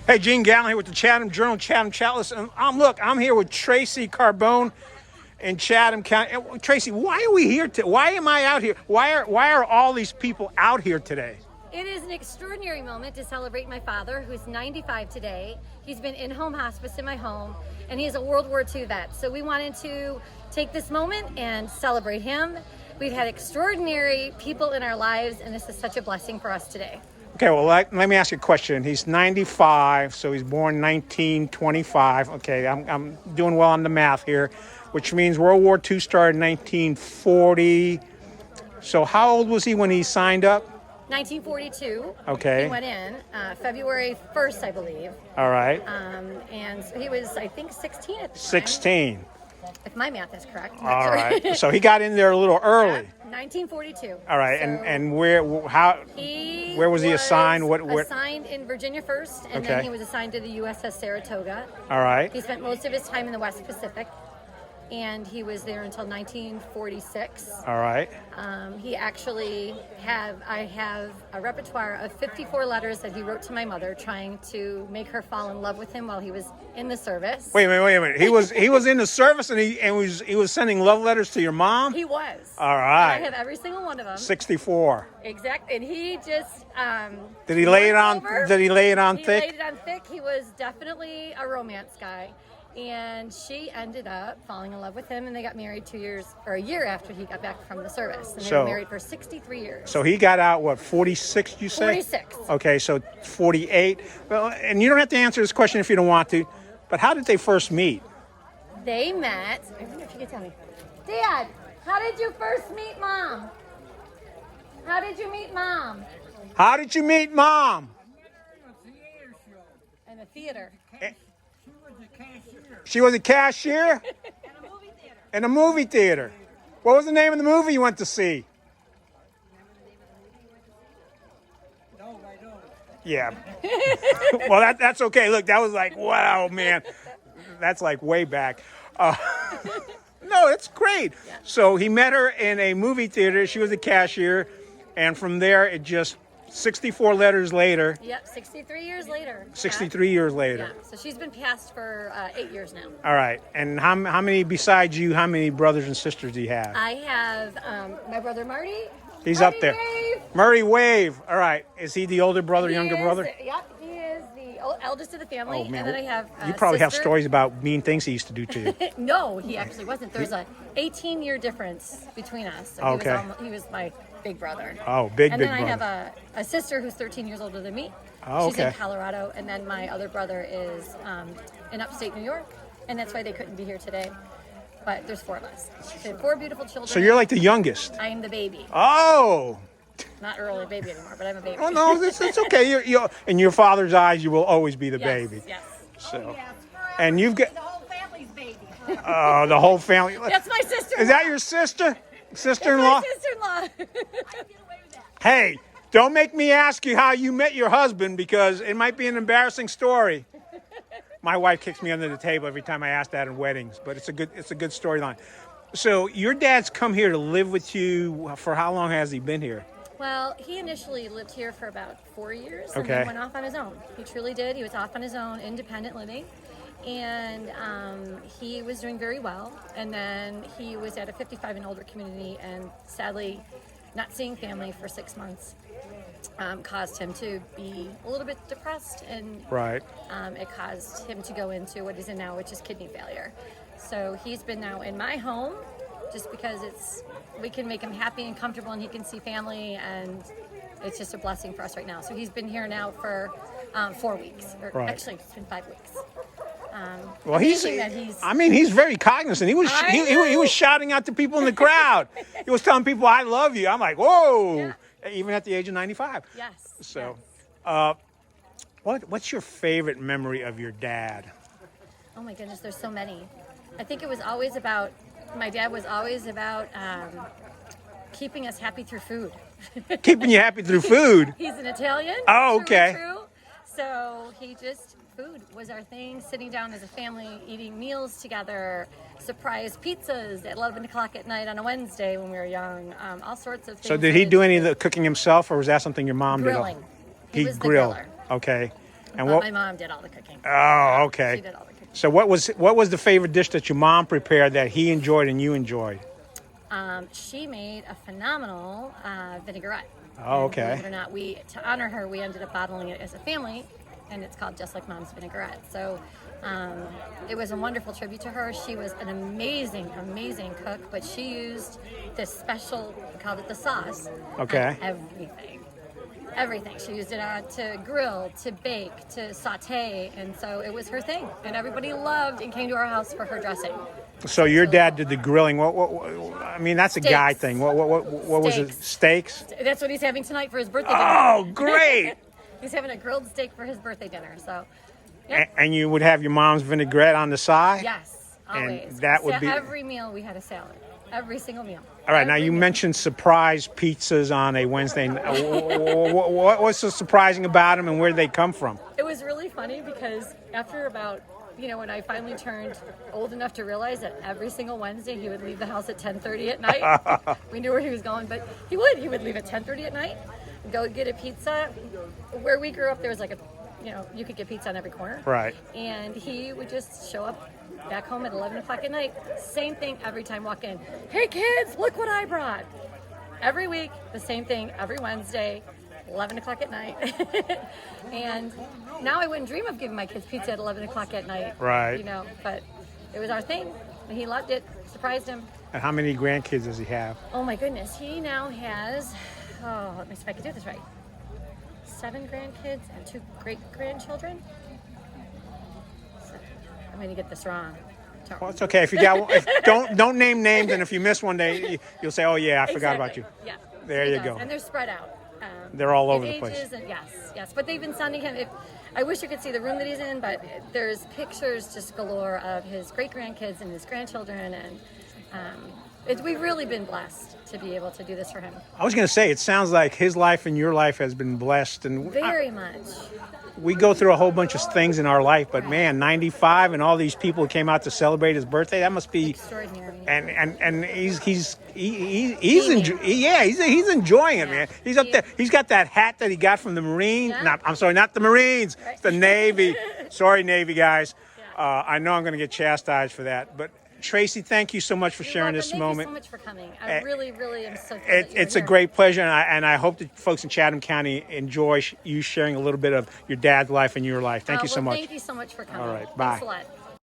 Hey, Gene Galin here with the Chatham Journal, Chatham Chatless, and I'm here with Tracy Carbone in Chatham County. Tracy, why are we here? Why am I out here? Why are all these people out here today? It is an extraordinary moment to celebrate my father, who's 95 today. He's been in-home hospice in my home, and he's a World War II vet. So we wanted to take this moment and celebrate him. We've had extraordinary people in our lives, and this is such a blessing for us today. Okay, well, let me ask you a question. He's 95, so he's born 1925. Okay, I'm doing well on the math here, which means World War II started in 1940. So how old was he when he signed up? 1942. Okay. He went in February 1st, I believe. All right. And so he was, I think, 16 at the time. 16. If my math is correct. All right. So he got in there a little early. 1942. All right. So and where was he assigned? Assigned in Virginia first, and then he was assigned to the USS Saratoga. All right. He spent most of his time in the West Pacific, and he was there until 1946. All right. I have a repertoire of 54 letters that he wrote to my mother, trying to make her fall in love with him while he was in the service. Wait a minute. He was in the service, and he was sending love letters to your mom? He was. All right. And I have every single one of them. 64. Exactly. And he just Did he lay it on thick? He laid it on thick. He was definitely a romance guy. And she ended up falling in love with him, and they got married a year after he got back from the service. And they were married for 63 years. So he got out, what, 46, you say? 46. Okay, so 48. Well, and you don't have to answer this question if you don't want to, but how did they first meet? They met, I wonder if you could tell me. Dad, how did you first meet Mom? How did you meet Mom? How did you meet Mom? In a theater. She was a cashier? In a movie theater. What was the name of the movie you went to see? No, I don't. Yeah. Well, that's okay. Look, that was like, wow, man. That's like way back. No, it's great. Yeah. So he met her in a movie theater. She was a cashier. And from there, it just 64 letters later. Yep, 63 years later. 63 years later. Yeah, so she's been passed for 8 years now. All right. And how many, besides you, how many brothers and sisters do you have? I have my brother Marty. He's Marty up there. Wave. Murray Wave. All right. Is he the older brother, younger brother? Yep, he is the eldest of the family. Oh, man. And then I have you probably have sister. Stories about mean things he used to do to you. No, he actually wasn't. There's a 18-year difference between us. So okay. He was my big brother. Oh, big brother. And then I have a sister who's 13 years older than me. Oh, She's okay. in Colorado. And then my other brother is in upstate New York. And that's why they couldn't be here today. But there's 4 of us. So 4 beautiful children. So you're like the youngest. I am the baby. Oh. Not really a baby anymore, but I'm a baby. Oh, no, it's okay. You're, in your father's eyes, you will always be the yes, baby. Yes. So. Oh, yes. And you've got... The whole family's baby. Oh, the whole family. That's my sister. Is that your sister? Sister-in-law? That's my sister-in-law. I can get away with that. Hey, don't make me ask you how you met your husband, because it might be an embarrassing story. My wife kicks me under the table every time I ask that in weddings, but it's a good storyline. So your dad's come here to live with you. For how long has he been here? Well, he initially lived here for about 4 years and Okay. then went off on his own. He truly did. He was off on his own, independent living. And he was doing very well. And then he was at a 55 and older community, and sadly, not seeing family for 6 months caused him to be a little bit depressed, and Right. it caused him to go into what he's in now, which is kidney failure. So he's been now in my home just because we can make him happy and comfortable, and he can see family, and it's just a blessing for us right now. So he's been here now for 4 weeks, or Right. actually it's been 5 weeks. Well, he's very cognizant. He was shouting out to people in the crowd. He was telling people, "I love you." I'm like, whoa, Yeah. even at the age of 95. Yes. So, yes. what's your favorite memory of your dad? Oh my goodness, there's so many. I think my dad was always about keeping us happy through food. Keeping you happy through food. He's an Italian. Oh, okay. True. So food was our thing, sitting down as a family, eating meals together, surprise pizzas at 11 o'clock at night on a Wednesday when we were young, all sorts of things. So did he do any of the cooking himself, or was that something your mom Grilling. did? He was the grilled. griller. Okay. And But my mom did all the cooking. Oh, okay. She did all the cooking. So what was the favorite dish that your mom prepared that he enjoyed and you enjoyed? She made a phenomenal vinaigrette. Oh, And believe okay. it or not, to honor her, we ended up bottling it as a family, and it's called Just Like Mom's Vinaigrette. So it was a wonderful tribute to her. She was an amazing, amazing cook, but she used this special, we called it the sauce. Okay. On everything. Everything. She used it on to grill, to bake, to saute, and so it was her thing. And everybody loved and came to our house for her dressing. So your dad did the grilling. I mean, that's a guy Steaks. thing. What was it? Steaks? That's what he's having tonight for his birthday dinner. Oh, great! He's having a grilled steak for his birthday dinner. So, And you would have your mom's vinaigrette on the side? yes, And always. that would be- every meal we had a salad. Every single meal. All right, now Every you meal. mentioned surprise pizzas on a Wednesday. What's so surprising about them and where did they come from? It was really funny because after about, when I finally turned old enough to realize that every single Wednesday he would leave the house at 10:30 at night. We knew where he was going, but he would leave at 10:30 at night, go get a pizza. Where we grew up, there was like you could get pizza on every corner. Right. And he would just show up back home at 11 o'clock at night. Same thing every time walk in. Hey kids, look what I brought. Every week, the same thing every Wednesday, 11 o'clock at night. And now I wouldn't dream of giving my kids pizza at 11 o'clock at night. Right. But it was our thing. And he loved it. Surprised him. And how many grandkids does he have? Oh my goodness. He now has, let me see if I can do this right. 7 grandkids and 2 great-grandchildren. So, I'm going to get this wrong. Well, it's okay if you got one. Don't name names, and if you miss one day, you'll say, "Oh yeah, I forgot about you." Yeah. There He you does. go. And they're spread out. They're all in over the place. ages and yes. But they've been sending him. I wish you could see the room that he's in, but there's pictures just galore of his great-grandkids and his grandchildren, and we've really been blessed to be able to do this for him. I was going to say, it sounds like his life and your life has been blessed, and Very much. we go through a whole bunch of things in our life. But man, 95 and all these people who came out to celebrate his birthday, that must be Extraordinary. And he's enjoying it, man. He's up there. He's got that hat that he got from the Marines. Yeah. I'm sorry, not the Marines. Right. It's the Navy. Sorry, Navy guys. I know I'm going to get chastised for that, but. Tracy, thank you so much for sharing this moment. Thank you so much for coming. I really, really am so thrilled that you're It's a here. great pleasure, and I hope that folks in Chatham County enjoy you sharing a little bit of your dad's life and your life. Thank you so much. Thank you so much for coming. All right, bye. Thanks a lot.